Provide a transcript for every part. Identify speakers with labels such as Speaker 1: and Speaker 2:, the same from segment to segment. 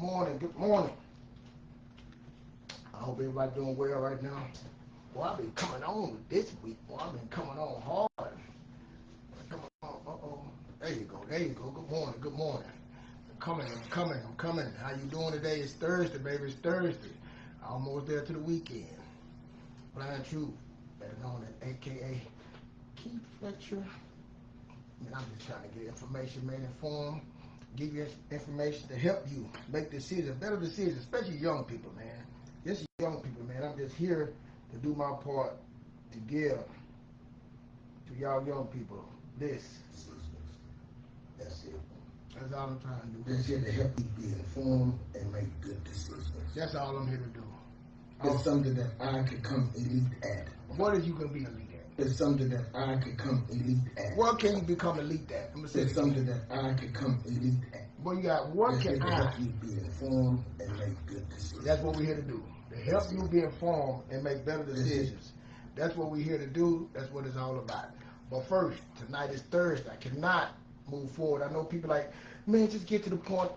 Speaker 1: morning, good morning. I hope everybody doing well right now. Well, I've been coming on this week. Well, I've been coming on hard. Come on, there you go, Good morning, good morning. I'm coming. How you doing today? It's Thursday, baby, it's Thursday. Almost there to the weekend. Blind Truth, better known as AKA Keith Fletcher. I'm just trying to get information, man, informed, give you information to help you make decisions, better decisions, especially young people, man. Just young people, man. I'm just here to do my part to give to y'all young people this. That's it. That's all I'm trying to do. Just here to help you be informed and make good decisions. That's all I'm here to do. It's something that I could come elite at. What is you going to be elite at? It's something that I could come elite at. What can you become elite at? It's something that I could come elite at. Well, you got what can I help you be informed and make good decisions. That's what we're here to do. To help you be informed and make better decisions. That's what we're here to do. That's what it's all about. But first, tonight is Thursday. I cannot move forward. I know people like, man, just get to the point.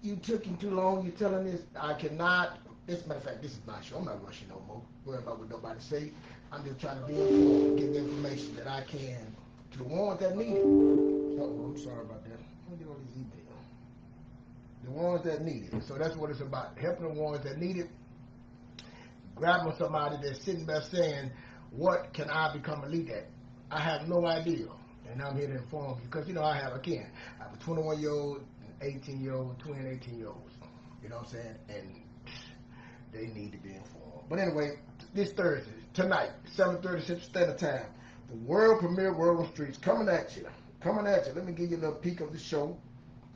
Speaker 1: You took him too long. You're telling this. I cannot. As a matter of fact, this is my show. I'm not rushing no more. Worry about what nobody say. I'm just trying to be informed, give information that I can to the ones that need it. Uh-oh, I'm sorry about that. Let me get all these emails. The ones that need it. So that's what it's about. Helping the ones that need it. Grabbing somebody that's sitting there saying, what can I become elite at? I have no idea. And I'm here to inform you. Because, I have a 21-year-old, an 18-year-old, 20 and 18-year-olds. You know what I'm saying? And they need to be informed. But anyway, this Thursday, tonight, 7:30 Central Standard Time, the world premiere World on Streets coming at you. Let me give you a little peek of the show.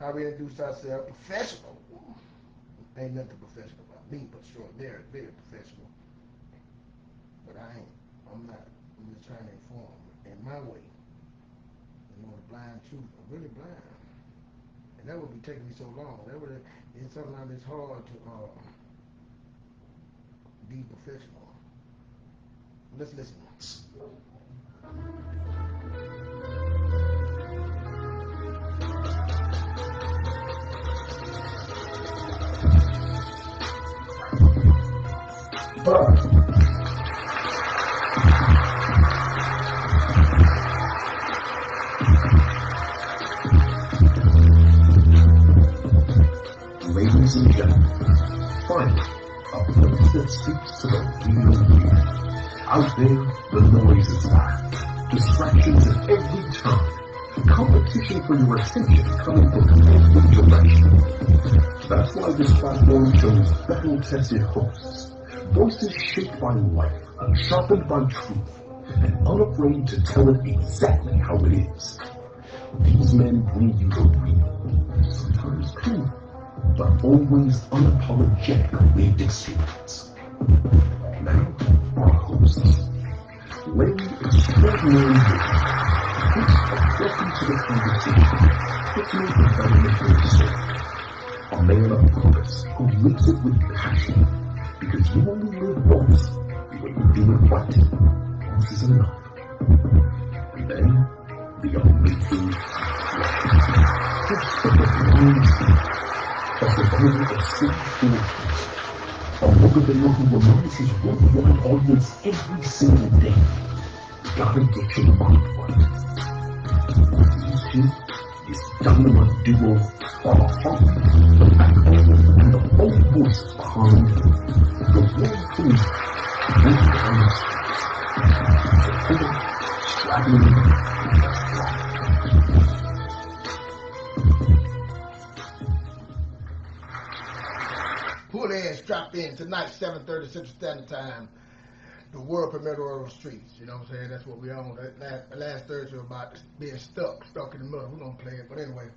Speaker 1: How we introduce ourselves. Professional. Ain't nothing professional about me, but sure, they're very professional. But I ain't. I'm not. I'm just trying to inform in my way. The blind truth. I'm really blind. And that would be taking me so long. It's sometimes it's hard to be professional. Let's listen.
Speaker 2: Ladies and gentlemen, finally, a place that speaks to the real. Out there, the noise is loud, distractions at every turn, competition for your attention coming from every direction. That's why this platform shows battle-tested hosts, voices shaped by life, sharpened by truth, and unafraid to tell it exactly how it is. These men bring you the real, sometimes painful, but always unapologetic lived experience. Now, our hosts, Lady Extraordinary Thanks for welcome to the conversation. Tiffany Environment Research. A man of purpose who lives it with passion. Because you only live once, and when you do it right, once is enough. And then, the amazing First of the blind as the owner of City Fortress, a motivator who reminds his worldwide audience every single day, gotta get your mind right. These two, this dynamite duo, are the heartbeat, the backbone, and the only voice behind the world premiere, World on Streets. Strapping
Speaker 1: Pull in, strap in. Tonight, 7:30 Central Standard Time, the world premiere World on Streets. You know what I'm saying? That's what we on. Last Thursday was about being stuck in the middle. We're going to play it. But anyway,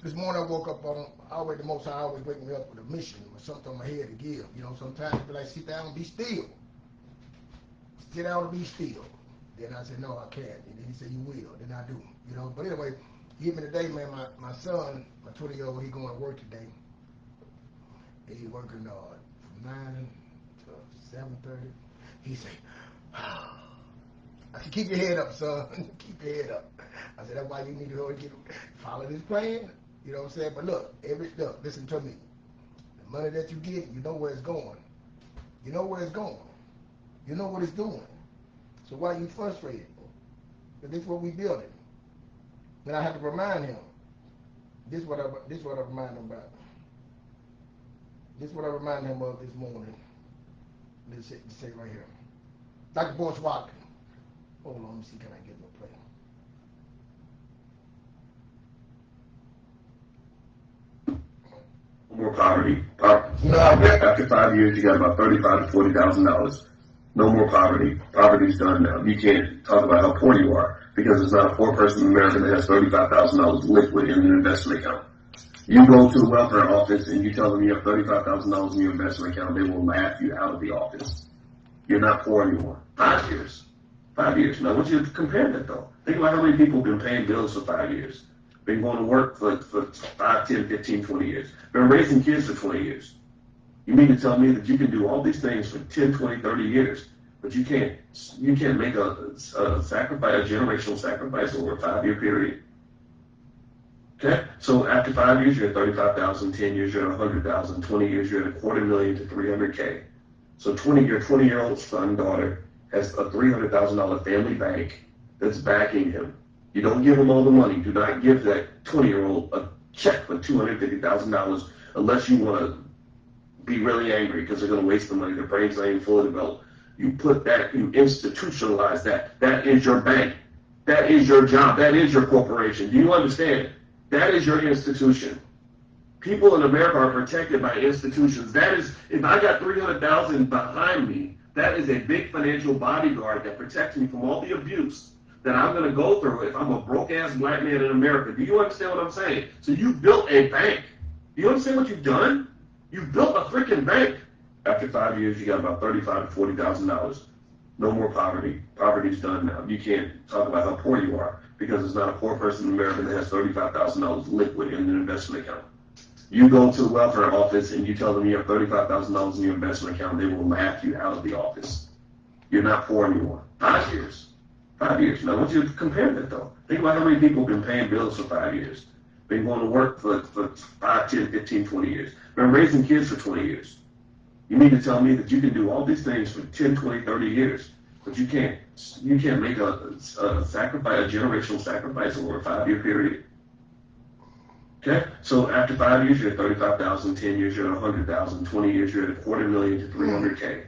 Speaker 1: this morning I woke up the Most High always wake me up with a mission or something on my head to give. Sometimes I be like, sit down and be still. Sit down and be still. Then I said, no, I can't. And then he said, you will. Then I do. But anyway, he hit me today, man. My son, my 20-year-old, he going to work today. He working from 9 to 7:30. He say, I said, keep your head up, son. Keep your head up. I said, that's why you need to go and follow this plan. You know what I'm saying? But look, listen to me. The money that you get, you know where it's going. You know where it's going. You know what it's doing. So why are you frustrated? Because this is what we building. And I have to remind him. This is what I remind him about. This is what I remind him of this morning. Let's say right here. Dr. Boyce Watkins. Hold on, let me see, can I get him a play?
Speaker 2: More poverty. After 5 years, you got about $35,000 to $40,000. No more poverty. Poverty's done now. You can't talk about how poor you are because there's not a poor person in America that has $35,000 liquid in an investment account. You go to the welfare office and you tell them you have $35,000 in your investment account, they will laugh you out of the office. You're not poor anymore. 5 years. 5 years. Now, I want you to compare that, though. Think about how many people have been paying bills for 5 years. Been going to work for 5, 10, 15, 20 years. Been raising kids for 20 years. You mean to tell me that you can do all these things for 10, 20, 30 years, but you can't make a sacrifice, a generational sacrifice over a 5-year period? Okay, so after 5 years, you're at 35,000, 10 years, you're at 100,000, 20 years, you're at $250,000 to $300K. So your 20-year-old son, daughter, has a $300,000 family bank that's backing him. You don't give him all the money. Do not give that 20-year-old a check for $250,000 unless you want to be really angry because they're going to waste the money. Their brains not even fully developed. You put that, you institutionalize that. That is your bank. That is your job. That is your corporation. Do you understand? That is your institution. People in America are protected by institutions. That is, if I got $300,000 behind me, that is a big financial bodyguard that protects me from all the abuse that I'm going to go through if I'm a broke-ass black man in America. Do you understand what I'm saying? So you built a bank. Do you understand what you've done? You built a freaking bank. After 5 years, you got about $35,000 to $40,000. No more poverty. Poverty's done now. You can't talk about how poor you are because there's not a poor person in America that has $35,000 liquid in an investment account. You go to the welfare office and you tell them you have $35,000 in your investment account, they will laugh you out of the office. You're not poor anymore. 5 years. 5 years. Now, I want you to compare that, though. Think about how many people have been paying bills for 5 years. Been going to work for 5, 10, 15, 20 years. Been raising kids for 20 years. You mean to tell me that you can do all these things for 10, 20, 30 years, but you can't make a sacrifice, a generational sacrifice over a 5-year period? Okay, so after 5 years, you're at 35,000, 10 years, you're at 100,000, 20 years, you're at $250,000 to $300K.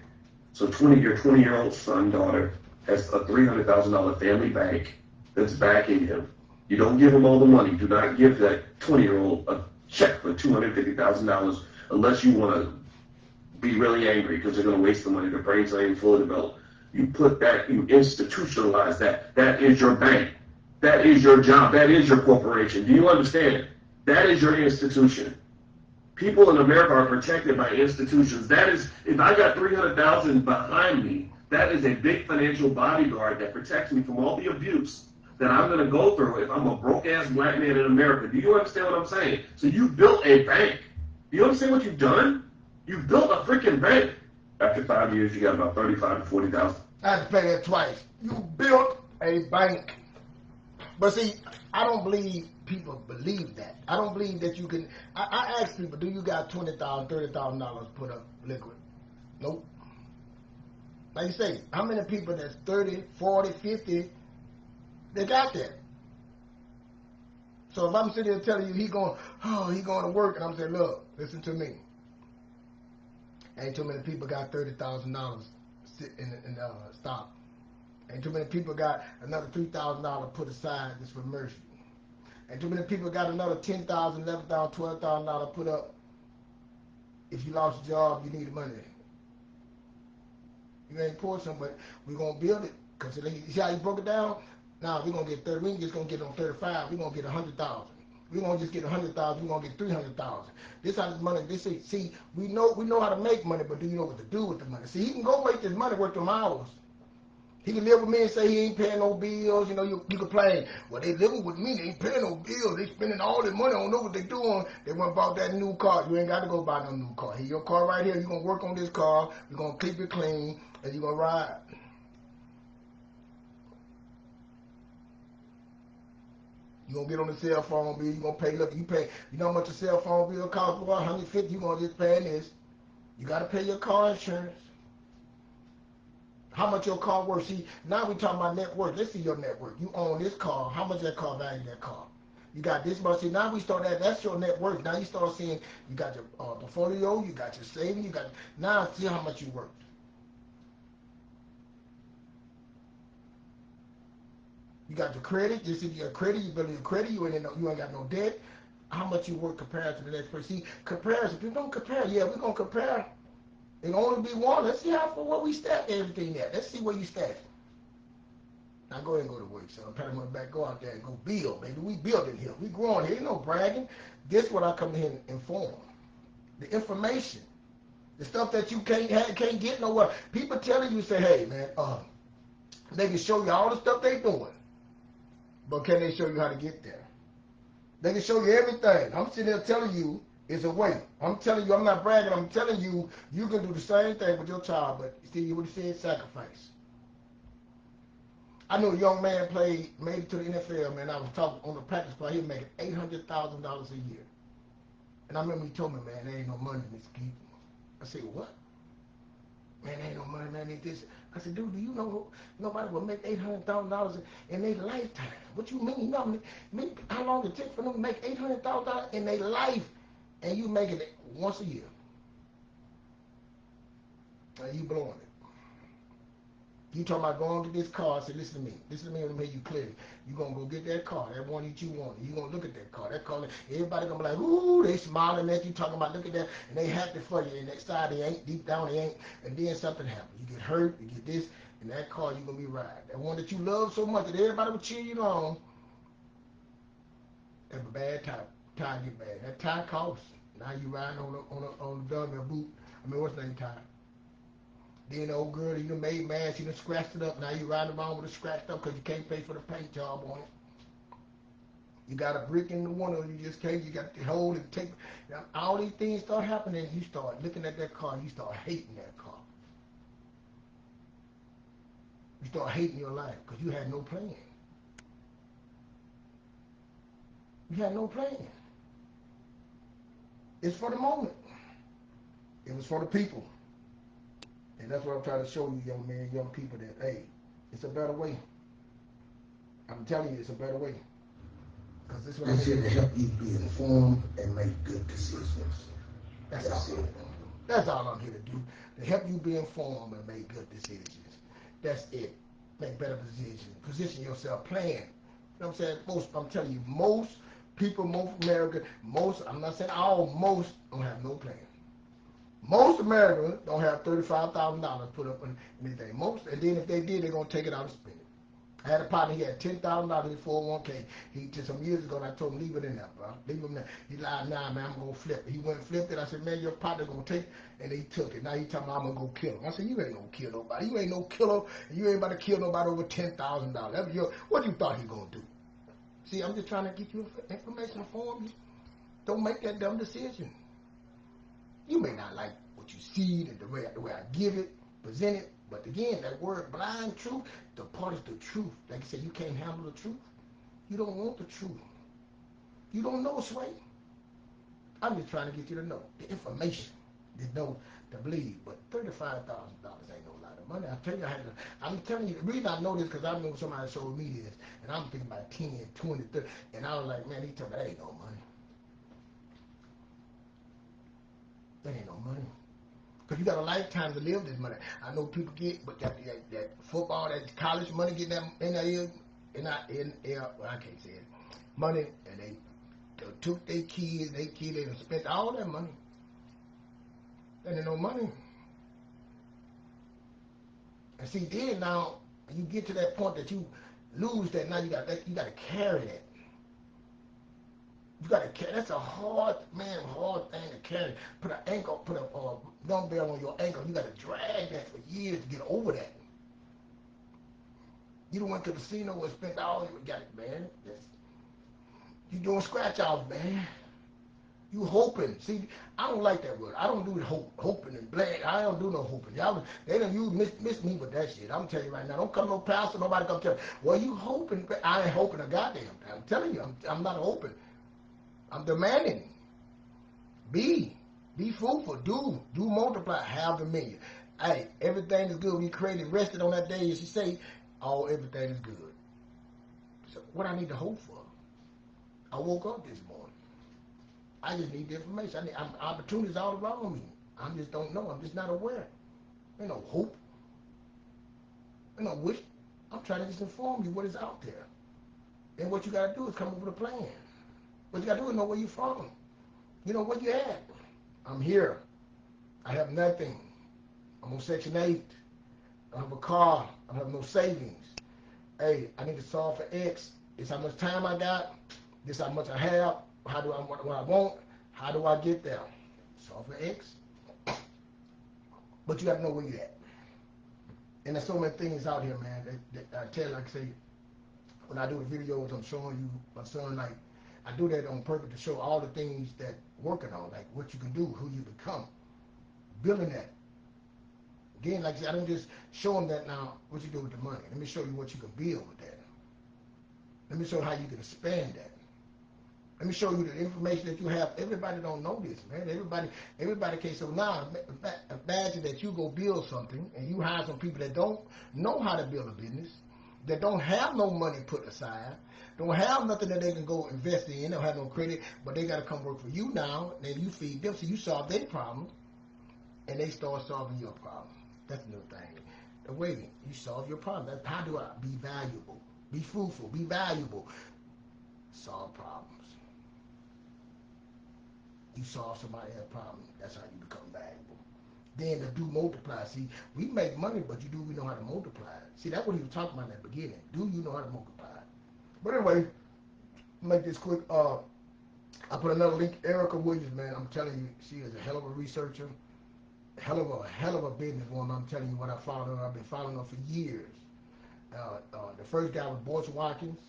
Speaker 2: So your 20-year-old son, daughter, has a $300,000 family bank that's backing him. You don't give him all the money. Do not give that 20-year-old a check for $250,000 unless you want to be really angry because they're going to waste the money. Their brains not even fully developed. You institutionalize that. That is your bank. That is your job. That is your corporation. Do you understand? That is your institution. People in America are protected by institutions. That is, if I got $300,000 behind me, that is a big financial bodyguard that protects me from all the abuse that I'm going to go through if I'm a broke-ass black man in America. Do you understand what I'm saying? So you built a bank. Do you understand what you've done? You built a freaking bank. After 5 years, you got about $35,000 to $40,000.
Speaker 1: I had to pay that twice. You built a bank. But see, I don't believe people believe that. I don't believe that you can. I ask people, do you got $20,000, $30,000 put up liquid? Nope. Like you say, how many people that's 30, 40, 50, they got that? So if I'm sitting here telling you he going to work, and I'm saying, look, listen to me. Ain't too many people got $30,000 in stock. Ain't too many people got another $3,000 put aside just for mercy. Ain't too many people got another $10,000, $11,000, $12,000 put up. If you lost your job, you need money. You ain't poor, but we're going to build it. Because see how you broke it down? Now we're going to get 30. We ain't just going to get on 35. We're going to get 100,000. We're going to just get 100,000. We're going to get 300,000. This how this money, see, we know how to make money, but do you know what to do with the money? See, he can go make this money, work them hours. He can live with me and say he ain't paying no bills. You know, you complain, well, they living with me, they ain't paying no bills. They spending all their money. I don't know what they doing. They went and bought that new car. You ain't got to go buy no new car. Here, your car right here. You're going to work on this car. You're going to keep it clean, and you're going to ride. You gonna get on the cell phone bill, you gonna pay, look, you pay, you know how much a cell phone bill costs, boy, 150, you gonna just pay this. You gotta pay your car insurance. How much your car worth? See, now we talking about net worth. Let's see your net worth. You own this car, how much that car value that car? You got this much. See, now we start that's your net worth. Now you start seeing, you got your portfolio, you got your saving, you got, now see how much you worth. You got your credit, just if your credit, you build your credit, you ain't got no debt. How much you work compared to the next person? See, comparison. If you don't compare, yeah, we're gonna compare. It only be one. Let's see how for what we stack everything at. Let's see where you stack. Now go ahead and go to work, son. Pat him back, go out there and go build, baby. We building here. We growing here. Ain't no bragging. This is what I come here and inform. The information. The stuff that you can't get nowhere. People telling you, say, hey, man, they can show you all the stuff they doing. But can they show you how to get there? They can show you everything. I'm sitting there telling you it's a way. I'm telling you, I'm not bragging. I'm telling you, you can do the same thing with your child, but see, you would have said sacrifice. I knew a young man made it to the NFL, man. I was talking on the practice squad. He was making $800,000 a year. And I remember he told me, man, there ain't no money in this kid. I said, what? Man, there ain't no money, man. Ain't this. I said, dude, do you know nobody will make $800,000 in their lifetime? What you mean? You know how long it takes for them to make $800,000 in their life, and you making it once a year? And you blowing it. You talking about going to this car. I said, listen to me. Listen to me, let me hear you clearly. You going to go get that car, that one that you want. You going to look at that car. That car, everybody going to be like, ooh, they smiling at you, talking about, look at that, and they happy for you. And next side, they ain't, deep down, they ain't. And then something happens. You get hurt, you get this, and that car, you going to be riding. That one that you love so much that everybody will cheer you on, that's a bad tire. Tire get bad. That tire costs. Now you riding on the dumbbell boot. I mean, what's the name tire? Then the old girl, you done made mad, she done scratched it up. Now you riding around with it scratched up because you can't pay for the paint job on it. You got a brick in the window, you just can't, you got to hold and take. All these things start happening, you start looking at that car, you start hating that car. You start hating your life because you had no plan. You had no plan. It's for the moment. It was for the people. And that's what I'm trying to show you, young men, young people, that, hey, it's a better way. I'm telling you, it's a better way. Because this is what I'm here to help you be informed and make good decisions. That's all. That's all I'm here to do. To help you be informed and make good decisions. That's it. Make better decisions. Position yourself. Plan. You know what I'm saying? I'm telling you, most people, most Americans, I'm not saying all, most don't have no plan. Most Americans don't have $35,000 put up in anything. Most, and then if they did, they're gonna take it out and spend it. I had a partner, he had $10,000 in his 401k. He just some years ago, and I told him, leave it in there, bro. Leave it in there. He lied, nah, man, I'm gonna flip it. He went and flipped it. I said, man, your partner gonna take it, and he took it. Now he talking about I'm gonna go kill him. I said, you ain't gonna kill nobody. You ain't no killer, and you ain't about to kill nobody over $10,000. What you thought he gonna do? See, I'm just trying to get you information for you. Don't make that dumb decision. You may not like what you see, the way I give it, present it, but again, that word blind truth, the part is the truth. Like I said, you can't handle the truth. You don't want the truth. You don't know Sway. I'm just trying to get you to know the information, to know, to believe. But $35,000 ain't no lot of money. I'm telling you, the reason I know this because I remember somebody showed me this, and I'm thinking about 10, 20, 30, and I was like, man, he told me that ain't no money. That ain't no money. Because you got a lifetime to live this money. I know people get, but that football, that college money, getting that NIL, well, I can't say it, money, and they took their kids, they done spent all that money. That ain't no money. And see, then now, you get to that point that you lose that, now you got to carry that. You got to carry. That's a hard thing to carry. Put a dumbbell on your ankle. You got to drag that for years to get over that. You done went to the casino and spent all you got it, man. You doing scratch offs, man. You hoping. See, I don't like that word. I don't do hoping and black. I don't do no hoping. Y'all, they don't use miss me with that shit. I'm telling you right now. Don't come no pastor. Nobody come tell me. Well, you hoping. I ain't hoping a goddamn thing. I'm telling you. I'm not hoping. I'm demanding. Be fruitful. Do multiply. Have dominion. Hey, everything is good. We created, rested on that day. As you say, everything is good. So what I need to hope for? I woke up this morning. I just need the information. Opportunities all around me. I just don't know. I'm just not aware. Ain't no hope. Ain't no wish. I'm trying to just inform you what is out there. And what you got to do is come up with a plan. What you got to do is know where you're from. You know where you at. I'm here. I have nothing. I'm on Section 8. I don't have a car. I don't have no savings. Hey, I need to solve for X. This how much time I got. This how much I have. How do I what I want? How do I get there? Solve for X. But you got to know where you're at. And there's so many things out here, man. That I tell you, like I say, when I do the videos, I'm showing you my son. Like I do that on purpose to show all the things that working on, like what you can do, who you become, building that. Again, like I said, I don't just show them that now. What you do with the money? Let me show you what you can build with that. Let me show you how you can expand that. Let me show you the information that you have. Everybody don't know this, man. Everybody can't. So now, imagine that you go build something and you hire some people that don't know how to build a business, that don't have no money put aside, don't have nothing that they can go invest in, don't have no credit, but they got to come work for you now, and then you feed them, so you solve their problem, and they start solving your problem. That's the new thing. The way you solve your problem. That's how do I be valuable, be fruitful, be valuable, solve problems. You solve somebody else's problem. That's how you become valuable. Then to do multiply. See, we make money, but we know how to multiply it. See, that's what he was talking about in the beginning. Do you know how to multiply it? But anyway, make this quick. I put another link. Erica Williams, man, I'm telling you, she is a hell of a researcher, hell of a businesswoman. I'm telling you what I follow her. I've been following her for years. The first guy was Boyce Watkins.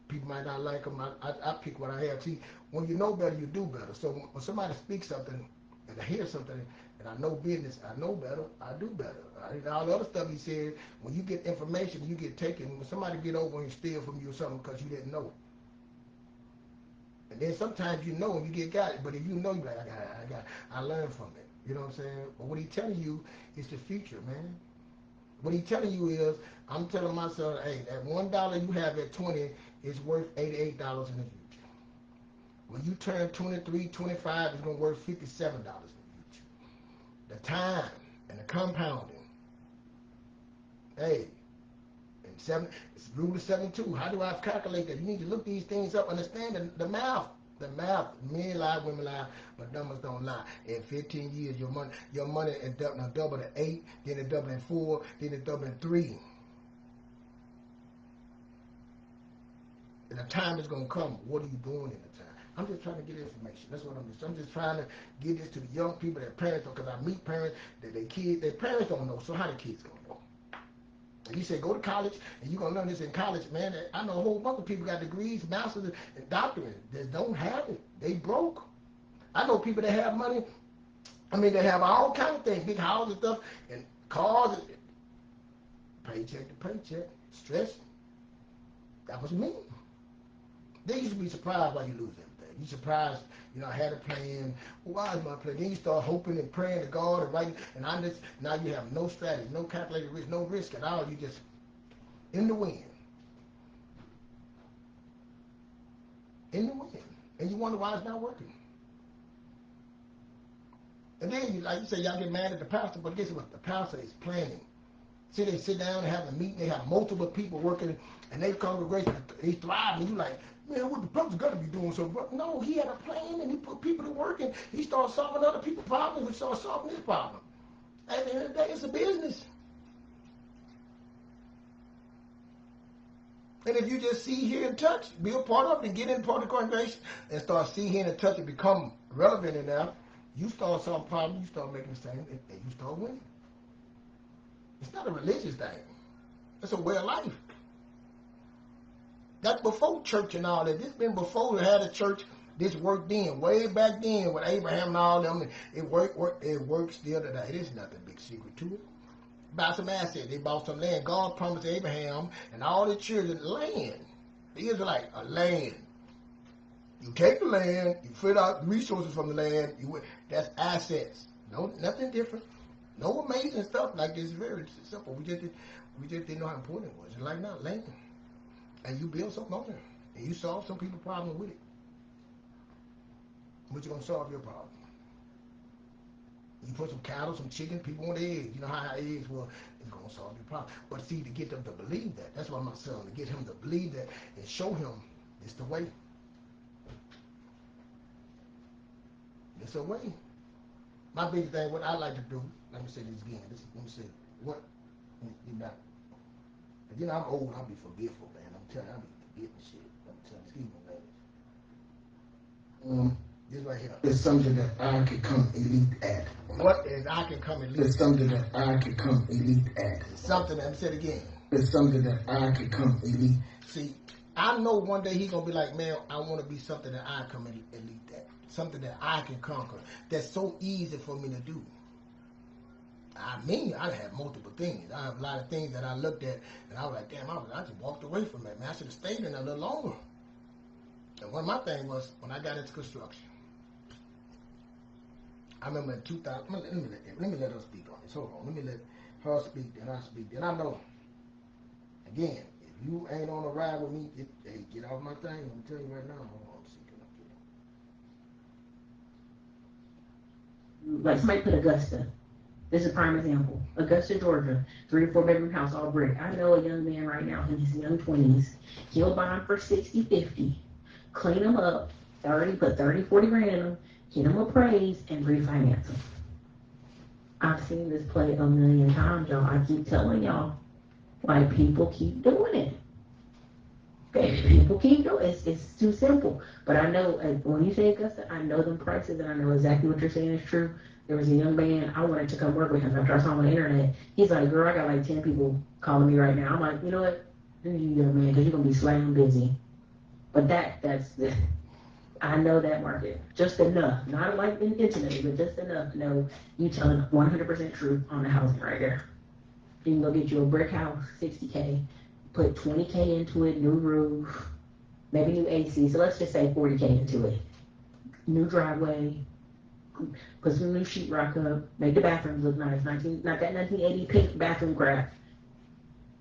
Speaker 1: People might not like him. I pick what I have. See, when you know better, you do better. So when somebody speaks something, and I hear something, and I know business, I know better, I do better. All the other stuff he said, when you get information, you get taken. When somebody get over and steal from you or something because you didn't know. And then sometimes you know and you get got it, but if you know, you're like, I learned from it. You know what I'm saying? But what he's telling you is the future, man. What he's telling you is, I'm telling my son, hey, that $1 you have at 20 is worth $88 in the future. When you turn 23, 25, it's going to worth $57 in the future. The time and the compounding. Hey, it's rule of 72. How do I calculate that? You need to look these things up, understand the math. The math, men lie, women lie, but numbers don't lie. In 15 years, your money is double to 8, then it double in 4, then it double in 3. And the time is going to come. What are you doing in the time? I'm just trying to get information. That's what I'm just trying to get this to the young people, their parents, because I meet parents that their parents don't know, so how the kids going to know? And he said, go to college, and you're going to learn this in college, man. I know a whole bunch of people got degrees, masters, and doctorates that don't have it. They broke. I know people that have money. They have all kinds of things, big houses and stuff, and cars, paycheck to paycheck, stress. That was me. They used to be surprised why you lose everything. You surprised, I had a plan. Well, why is my plan? Then you start hoping and praying to God and writing, and now you have no strategy, no calculated risk, no risk at all. You just in the wind. In the wind. And you wonder why it's not working. And then, like you say, y'all get mad at the pastor, but guess what? The pastor is planning. See, they sit down and have a meeting. They have multiple people working, and they congregation, they thrive, and you like, man, what the pastor's got to be doing something. No, he had a plan, and he put people to work, and he started solving other people's problems, and started solving his problem. At the end of the day, it's a business. And if you just see, hear, and touch, be a part of it, and get in part of the congregation, and start see, hearing, and touch, and become relevant enough, you start solving problems, you start making the same, and you start winning. It's not a religious thing. It's a way of life. That's before church and all that. This been before they had a church This worked then, way back then with Abraham and all them. It works still today. There's nothing big secret to it. Buy some assets. They bought some land. God promised Abraham and all the children land. The Israelites, a land. You take the land, you fit out the resources from the land. That's assets. No, nothing different. No amazing stuff like this. It's very simple. We just didn't know how important it was. It's like now, land. And you build something on there. And you solve some people's problem with it. But you're going to solve your problem. You put some cattle, some chicken, people want eggs. You know how eggs, well, it's going to solve your problem. But see, to get them to believe that, that's what my son, to get him to believe that and show him it's the way. It's a way. My biggest thing, what I like to do, let me say this again. Let me say, what, you know, I'm old, I'll be forgetful, man. I'm telling you, I'll be forgetting shit. I'm telling you, excuse me, man. This right here is something that I can come elite at. What is I can come elite at? It's something that I can come elite at. It's something that, let me say it again. It's something that I can come elite. See, I know one day he's going to be like, man, I want to be something that I come elite at. Something that I can conquer. That's so easy for me to do. I mean, I have multiple things. I have a lot of things that I looked at, and I was like, damn, I just walked away from that, man. I should have stayed in a little longer. And one of my things was, when I got into construction, I remember in 2000, let me let her speak on this. Hold on. Let me let her speak, then I speak. Then I know, again, if you ain't on a ride with me, get off my thing. I'm telling you right now. Hold on.
Speaker 3: Like somebody put Augusta. This is a prime example. Augusta, Georgia, 3 to 4 bedroom house, all brick. I know a young man right now in his young 20s. He'll buy them for 60, 50, clean them up, put 30, 40 grand in them, get them appraised, and refinance them. I've seen this play a million times, y'all. I keep telling y'all, like, people keep doing it. Okay, people keep doing it. It's too simple. But I know, when you say Augusta, I know them prices, and I know exactly what you're saying is true. There was a young man, I wanted to come work with him after I saw him on the internet. He's like, girl, I got like 10 people calling me right now. I'm like, you know what? Do you, young man, because you're going to be slam busy. But I know that market. Just enough. Not like intimately, but just enough to know you telling 100% truth on the housing right there. You can go get you a brick house, $60K, put $20K into it, new roof, maybe new AC. So let's just say $40K into it. New driveway, put some new sheetrock up, make the bathrooms look nice, not that 1980 pink bathroom crap.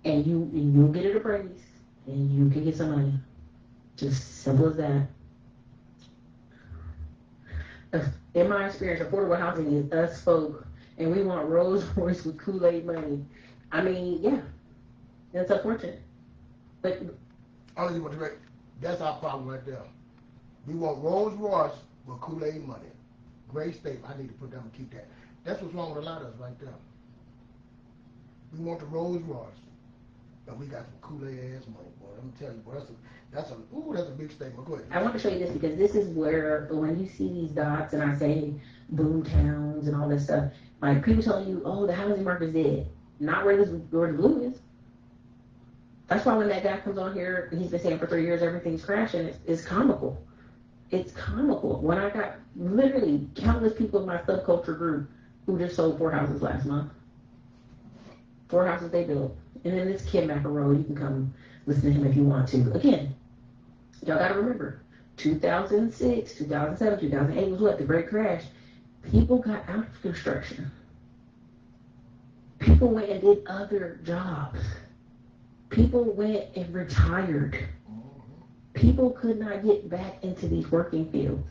Speaker 3: And you'll get it appraised, and you can get some money. Just simple as that. In my experience, affordable housing is us folk, and we want Rolls Royce with Kool-Aid money. I mean, yeah, that's unfortunate. But
Speaker 1: honestly, that's our problem right there. We want Rolls Royce with Kool-Aid money. Great statement. I need to put down and keep that. That's what's wrong with a lot of us right there. We want the Rolls Royce, but we got some Kool-Aid ass money, boy. I'm telling you, boy, that's a big statement. Go ahead.
Speaker 3: I want to show you this because this is where, when you see these dots and I say boom towns and all this stuff, like people telling you, oh, the housing market's dead. Not where the blue is. That's why when that guy comes on here, he's been saying for 3 years everything's crashing, it's comical. It's comical. When I got literally countless people in my subculture group who just sold 4 houses last month. 4 houses they built. And then this Kid McEnroe, you can come listen to him if you want to. Again, y'all got to remember, 2006, 2007, 2008 was what? The Great Crash. People got out of construction. People went and did other jobs. People went and retired. People could not get back into these working fields.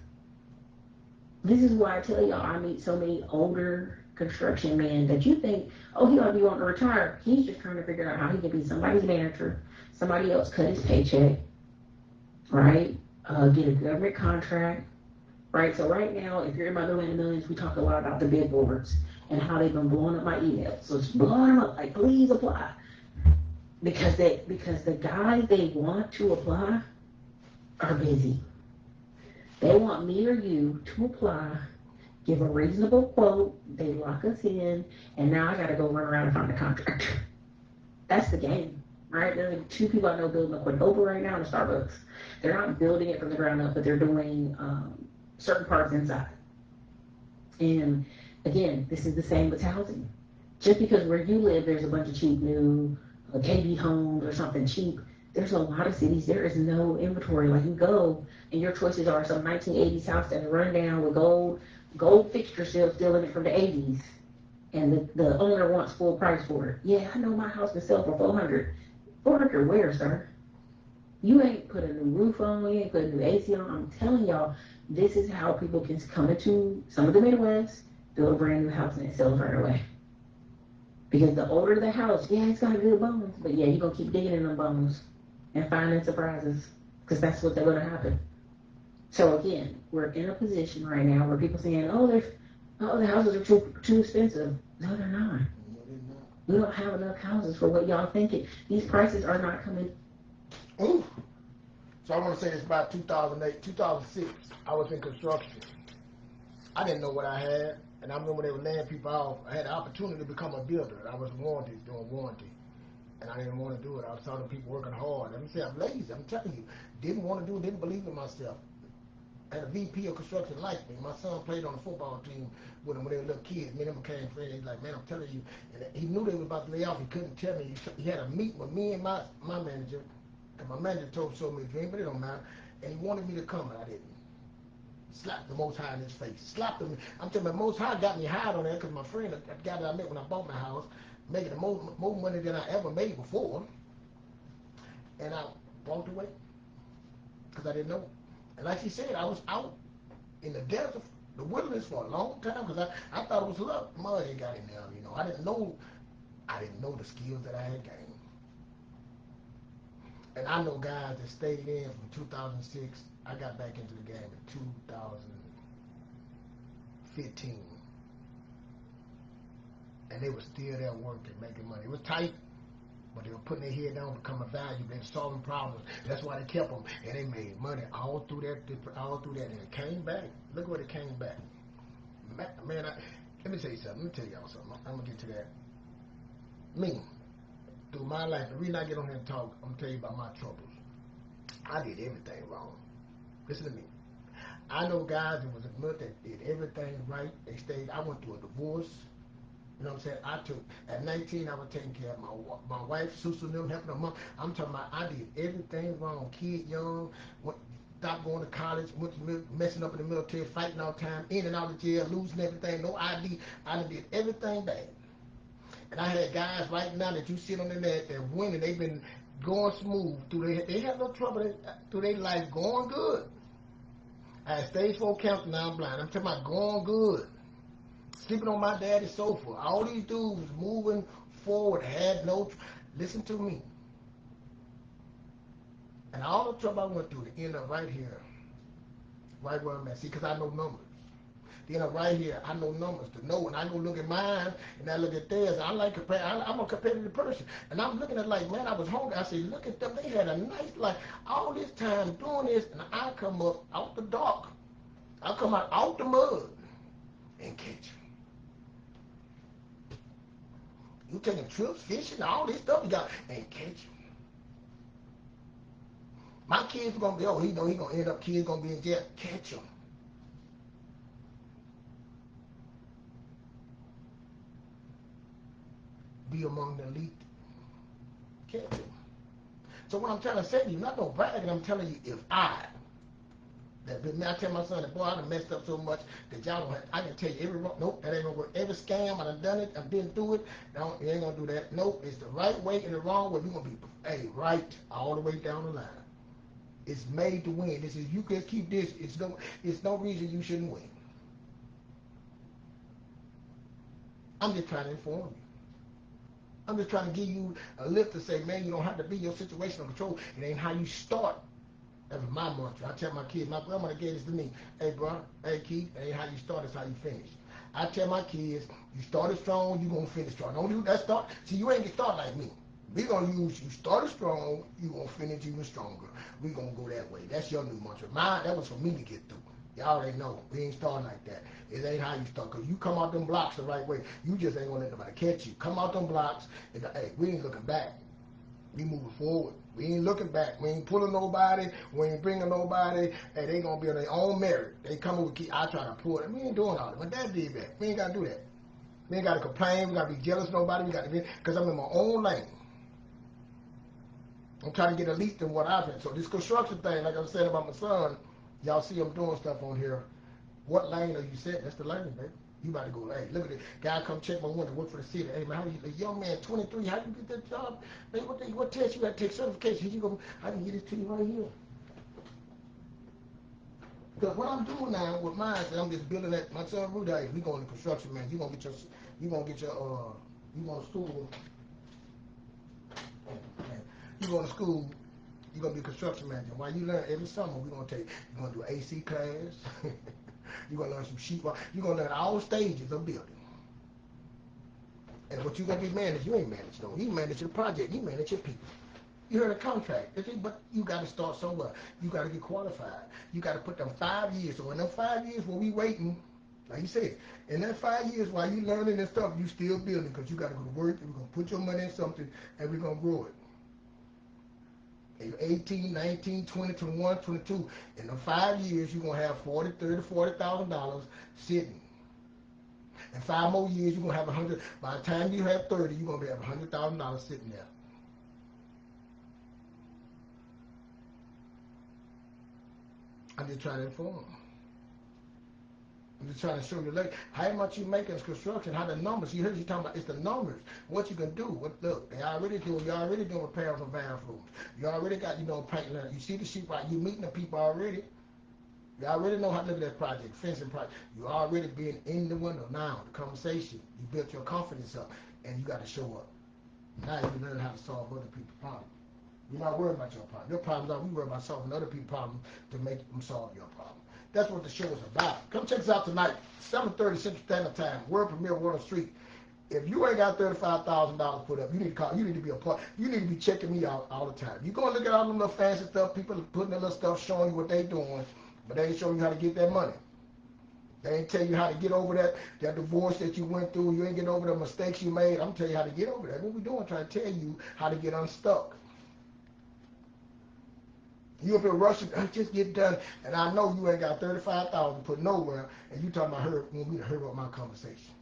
Speaker 3: This is why I tell y'all I meet so many older construction men that you think, oh, he ought to be wanting to retire. He's just trying to figure out how he can be somebody's manager, somebody else cut his paycheck, right? Get a government contract, right? So right now, if you're in my Land of Millions, we talk a lot about the bid boards and how they've been blowing up my emails. So it's blowing them up, like, please apply. Because the guys they want to apply are busy. They want me or you to apply, give a reasonable quote, they lock us in, and now I got to go run around and find a contractor. That's the game. right? There are 2 people I know building a Quadruple right now in a Starbucks. They're not building it from the ground up, but they're doing certain parts inside. And again, this is the same with housing. Just because where you live, there's a bunch of cheap new KB homes or something cheap. There's a lot of cities, there is no inventory. Like you go and your choices are some 1980s house that's run down with gold fixture still in it from the 80s. And the owner wants full price for it. Yeah, I know my house can sell for 400. 400 where, sir? You ain't put a new roof on, you ain't put a new AC on. I'm telling y'all, this is how people can come into some of the Midwest, build a brand new house and it sells right away. Because the older the house, yeah, it's got good bones, but yeah, you're going to keep digging in them bones and finding surprises because that's what's going to happen. So again, we're in a position right now where people saying, the houses are too expensive. No, they're not. We don't have enough houses for what y'all thinking. These prices are not coming.
Speaker 1: Ooh. So I want to say this about 2008, 2006. I was in construction. I didn't know what I had. And I remember when they were laying people off, I had the opportunity to become a builder. I was doing warranty. And I didn't want to do it. I was telling people working hard. Let me say I'm lazy. I'm telling you. Didn't want to do it, didn't believe in myself. And a VP of construction liked me. My son played on the football team with them when they were little kids. Me and them became friends. He's like, man, I'm telling you. And he knew they were about to lay off. He couldn't tell me. He had a meeting with me and my manager. And my manager showed me a dream, but it don't matter. And he wanted me to come, and I didn't. Slapped the Most High in his face. Slapped him. I'm telling you, the Most High got me hired on there because my friend, that guy that I met when I bought my house, making the more money than I ever made before. And I walked away because I didn't know. And like she said, I was out in the desert, the wilderness for a long time because I thought it was luck. Mud ain't got in there, you know. I didn't know the skills that I had gained. And I know guys that stayed in from 2006. I got back into the game in 2015. And they were still there working, making money. It was tight, but they were putting their head down, becoming valuable. They were solving problems. That's why they kept them. And they made money all through that. And it came back. Look what it came back. Man, let me tell you something. Let me tell y'all something. I'm going to get to that. Me, through my life, the reason I get on here and talk, I'm going to tell you about my troubles. I did everything wrong. Listen to me. I know guys that was admit that did everything right. They stayed. I went through a divorce. You know what I'm saying? At 19, I was taking care of my wife, sister, and them, helping her mom. I'm talking about I did everything wrong. Kid young, stopped going to college, messing up in the military, fighting all the time, in and out of jail, losing everything, no ID. I did everything bad. And I had guys right now that you sit on the net that winning. They've been going smooth. They had no trouble through their life, going good. I had stage 4 cancer, now I'm blind. I'm talking about going good. Sleeping on my daddy's sofa. All these dudes was moving forward, had no... Listen to me. And all the trouble I went through, to end up right here, right where I'm at. See, because I know numbers. The end up right here, I know numbers to know. And I go look at mine, and I look at theirs. I'm a competitive person. And I'm looking at like, man, I was hungry. I said, look at them. They had a nice life. All this time doing this, and I come up out the dark. I come out the mud and catch you. You taking trips, fishing, all this stuff you got, and catch you. My kids are gonna be, he know he gonna end up, kids gonna be in jail. Catch them. Be among the elite. Catch them. So what I'm trying to say to you, not no bragging, I'm telling you, if I tell my son that, boy, I done messed up so much that y'all don't have, I can tell you every wrong, nope, that ain't gonna work. Every scam, I done it, I've been through it, no, you ain't gonna do that. Nope, it's the right way and the wrong way. We're gonna be, right all the way down the line. It's made to win. This is, you can keep this, it's no reason you shouldn't win. I'm just trying to inform you. I'm just trying to give you a lift to say, man, you don't have to be your situational control. It ain't how you start. That was my mantra. I tell my kids, my grandmother gave this to me. Hey, bro, hey, Keith, it ain't how you start, it's how you finish. I tell my kids, you started strong, you going to finish strong. Don't do that start. See, you ain't get started like me. We going to use, you started strong, you going to finish even stronger. We going to go that way. That's your new mantra. Mine, that was for me to get through. Y'all already know. We ain't starting like that. It ain't how you start. Because you come out them blocks the right way. You just ain't going to let nobody catch you. Come out them blocks, and hey, we ain't looking back. We moving forward. We ain't looking back. We ain't pulling nobody. We ain't bringing nobody. And they gonna be on their own merit. They come over. I try to pull it. We ain't doing all that. My dad did that. We ain't gotta do that. We ain't gotta complain. We gotta be jealous of nobody. We gotta be, because I'm in my own lane. I'm trying to get at least in what I've been. So this construction thing, like I was saying about my son, y'all see him doing stuff on here. What lane are you set? That's the lane, baby. You about to go, hey, look at it. Guy come check my window, work for the city. Hey, man, how you, a young man, 23, how you get that job? Hey, what test you got to take, certification? Here you go. I can get this to you right here. Because what I'm doing now with mine is I'm just building that. My son Rudy, we going to construction, man. You going to you going to school. You going to school. You're going to be a construction manager. While you learn every summer, you're going to do an AC class. You're going to learn some sheetrock. You're going to learn all stages of building. And what you're going to be managed, you ain't managed though. You manage your project. You manage your people. You heard a contract. But you got to start somewhere. You got to get qualified. You got to put them 5 years. So in them 5 years while we waiting, like you said, in that 5 years while you learning and stuff, you still building because you got to go to work and we're going to put your money in something and we're going to grow it. And you're 18, 19, 20, 21, 22. In the 5 years, you're going to have $40,000 sitting. In 5 more years, you're going to have 100. By the time you have 30, you're going to have $100,000 sitting there. I'm just trying to inform. I'm just trying to show you like how much you make in construction, how the numbers. You heard you talking about it's the numbers. What you can do. Look, you already doing repairs on bathrooms. You already got painting. You see the sheet right. You meeting the people already. You already know how to look at that project, fencing project. You already being in the window now. The conversation. You built your confidence up, and you got to show up. Now you learn how to solve other people's problems. You're not worried about your problem. Your problems are we worry about solving other people's problems to make them solve your problem. That's what the show is about. Come check us out tonight, 7:30 Central Standard Time, world premiere, Water Street. If you ain't got $35,000 put up, you need to call. You need to be a part. You need to be checking me out all the time. You go and look at all them little fancy stuff. People are putting their little stuff, showing you what they doing, but they ain't showing you how to get that money. They ain't tell you how to get over that divorce that you went through. You ain't getting over the mistakes you made. I'm telling you how to get over that. What we doing? Trying to tell you how to get unstuck. You up here rushing, just get done, and I know you ain't got $35,000 put nowhere, and you talking about want me to hurry up my conversation.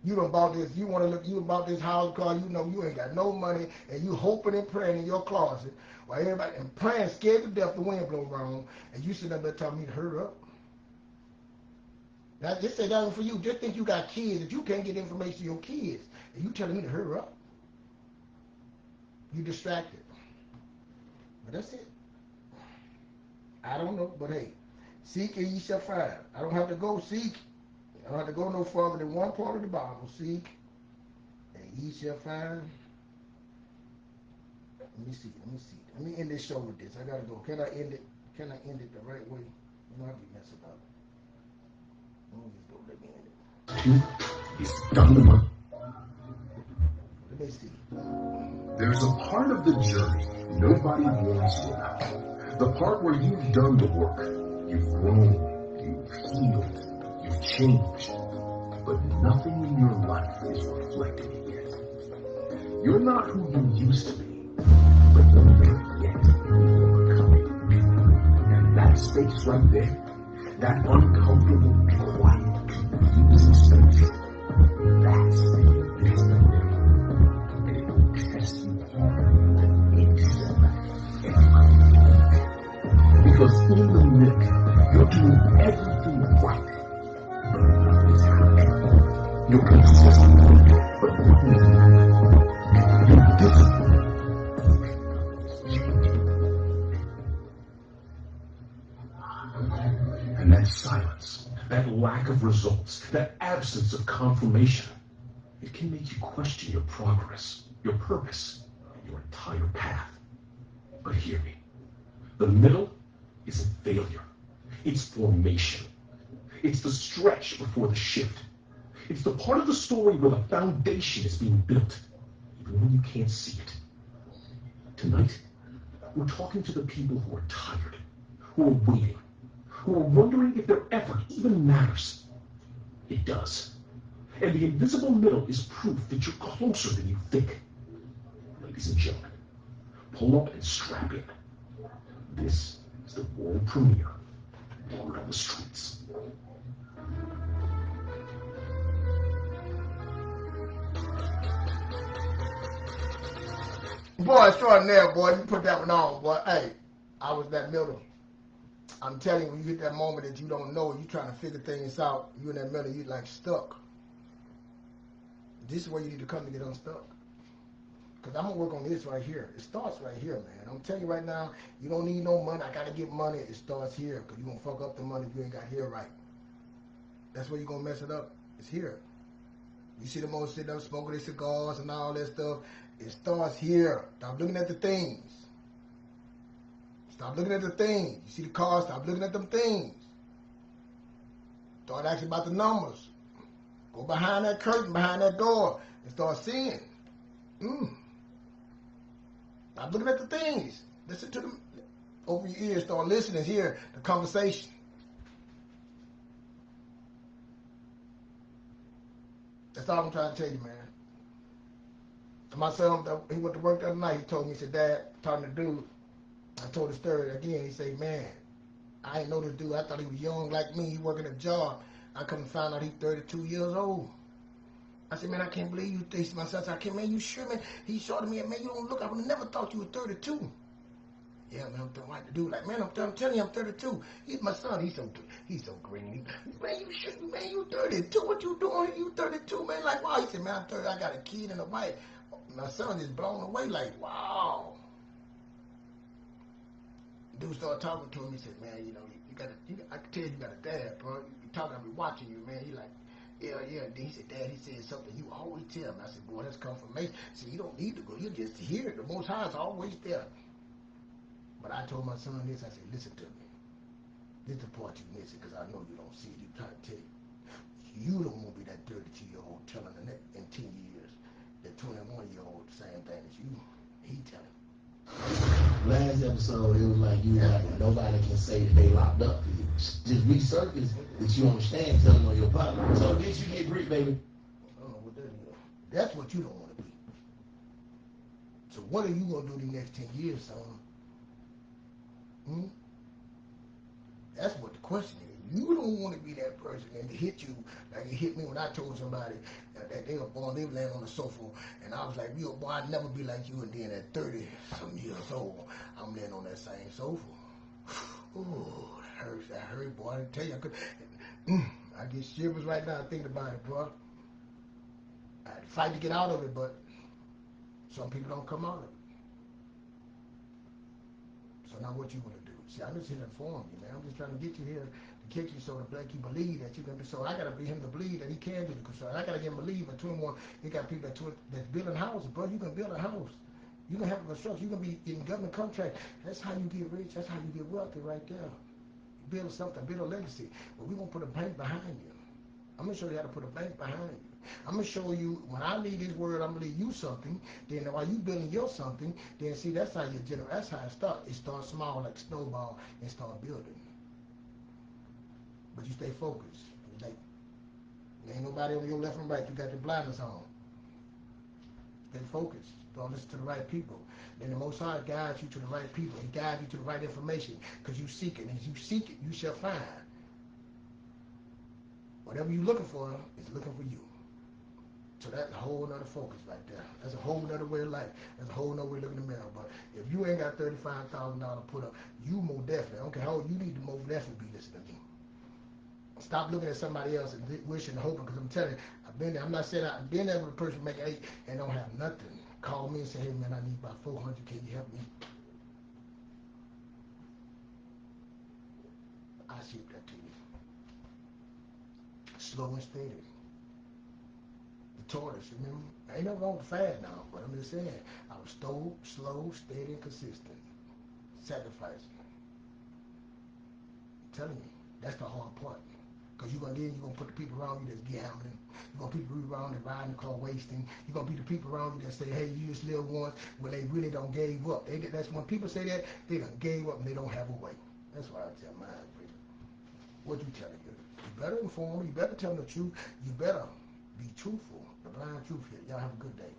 Speaker 1: You done bought this, you bought this house car, you ain't got no money, and you hoping and praying in your closet, while everybody, and praying, scared to death the wind blow wrong, and you sitting up there telling me to hurry up. Now, just say that one for you. Just think you got kids, that you can't get information to your kids, and you telling me to hurry up. You distracted. But that's it. I don't know, but hey, seek and ye shall find. I don't have to go seek. I don't have to go no further than one part of the Bible. Seek and ye shall find. Let me see. Let me end this show with this. I gotta go. Can I end it? Can I end it the right way? You know, I'll be messing up. Let me end it.
Speaker 2: It's done.
Speaker 1: Let me see.
Speaker 2: There's a part of the journey nobody warns you about. The part where you've done the work, you've grown, you've healed, you've changed, but nothing in your life is reflecting it yet. You're not who you used to be, but you're not yet who you're becoming. And that space right there, that uncomfortable, quiet, confusing space, that's the middle. And it will test you hard in because in the middle, you're doing everything right, but nothing's happening. You're consistent, but nothing's happening. You're disciplined. And that silence, that lack of results, that absence of confirmation, it can make you question your progress, your purpose, and your entire path. But hear me. The middle isn't failure. It's formation. It's the stretch before the shift. It's the part of the story where the foundation is being built, even when you can't see it. Tonight, we're talking to the people who are tired, who are waiting, who are wondering if their effort even matters. It does. And the invisible middle is proof that you're closer than you think. ladies and gentlemen, pull up and strap in. This is the world premiere, Word on the Streets.
Speaker 1: Boy, extraordinary, boy. You put that one on, boy. Hey, I was that middle. I'm telling you, when you hit that moment that you don't know, you trying to figure things out, you in that middle, you like stuck. This is where you need to come to get unstuck. Because I'm going to work on this right here. It starts right here, man. I'm telling you right now, you don't need no money. I got to get money. It starts here. Because you're going to fuck up the money if you ain't got here right. That's where you're going to mess it up. It's here. You see the most sitting up smoking their cigars and all that stuff. It starts here. Stop looking at the things. Stop looking at the things. You see the cars, stop looking at them things. Start asking about the numbers. Go behind that curtain, behind that door, and start seeing. Stop looking at the things. Listen to them. Open your ears, start listening, hear the conversation. That's all I'm trying to tell you, man. My son, he went to work the other night. He told me, he said, Dad, talking to dude. I told the story again. He said, man, I ain't know this dude. I thought he was young like me. He working a job. I come to find out he's 32 years old. I said, man, I can't believe you. He said, my son, I can't, man, you sure, man? He showed me, man, you don't look. I would have never thought you were 32. Yeah, man, I'm telling the dude, like, man, I'm telling you, I'm 32. He's my son. He's so green. Man, you sure, man, you 32. What you doing? You 32, man? Like, wow. He said, man, I'm 30. I got a kid and a wife. My son is blown away. Like, wow. Dude started talking to him. He said, man, you know, I can tell you got a dad, bro. You talking, I be watching you, man. He like, yeah. Then he said, Dad, he said something you always tell me. I said, boy, that's confirmation. He said, you don't need to go. You just hear it. The Most High is always there. But I told my son this. I said, listen to me. This is the part you missing because I know you don't see it. You trying to tell you. You don't want to be that 32-year-old telling the next in 10 years that 21-year-old the same thing as you. He telling.
Speaker 4: Last episode, it was like you like nobody can say that they locked up. Just resurface that you understand, tell them on your partner. So did you get Greek, baby?
Speaker 1: I don't know what that is. That's what you don't want to be. So what are you going to do the next 10 years, son? That's what the question is. You don't want to be that person and it hit you like it hit me when I told somebody that they were born, they were laying on the sofa, and I was like, yo, boy, I'd never be like you. And then at 30-some years old, I'm laying on that same sofa. Ooh, that hurt, boy. I tell you, I get shivers right now thinking about it, bro. I had to fight to get out of it, but some people don't come out of it. So now what you want to do? See, I'm just here to inform you, man. I'm just trying to get you here to catch you so that you believe that you can be. So I got to be him to believe that he can do the construction. I got to get him to believe at 21. You got people that's building houses, bro. You can build a house. You can have a construction. You can be in government contract. That's how you get rich. That's how you get wealthy right there. Build something. Build a legacy. But we're going to put a bank behind you. I'm going to show you how to put a bank behind you. I'm going to show you, when I leave this word, I'm going to leave you something. Then while you building your something, then see, that's how you generate. That's how it starts. It starts small like a snowball and start building. But you stay focused. Like, there ain't nobody on your left and right. You got your blinders on. Stay focused. Don't listen to the right people. Then the Most High guides you to the right people. He guides you to the right information because you seek it. And as you seek it, you shall find. Whatever you're looking for is looking for you. So that's a whole nother focus right there. That's a whole nother way of life. That's a whole nother way of looking in the mirror. But if you ain't got $35,000 put up, you most definitely, I don't care how old you need to most definitely be listening to me. Stop looking at somebody else and wishing and hoping, because I'm telling you, I've been there. I'm not saying I've been there with a person make 8 and don't have nothing. Call me and say, hey man, I need about 400. Can you help me? I'll ship that to you. Slow and steady. The tortoise, remember? Ain't nothing wrong with fast now, but I'm just saying, I was slow, steady, and consistent. Sacrificing. I'm telling you, that's the hard part. Because you're going to put the people around you that's gambling. You're going to people around that riding the car wasting. You're going to be the people around you that say, hey, you just live once, when they really don't gave up. That's when people say that, they done gave up and they don't have a way. That's why I tell mine, people. What you telling you? You better inform, you better tell them the truth, you better be truthful. The blind truth here. Y'all have a good day.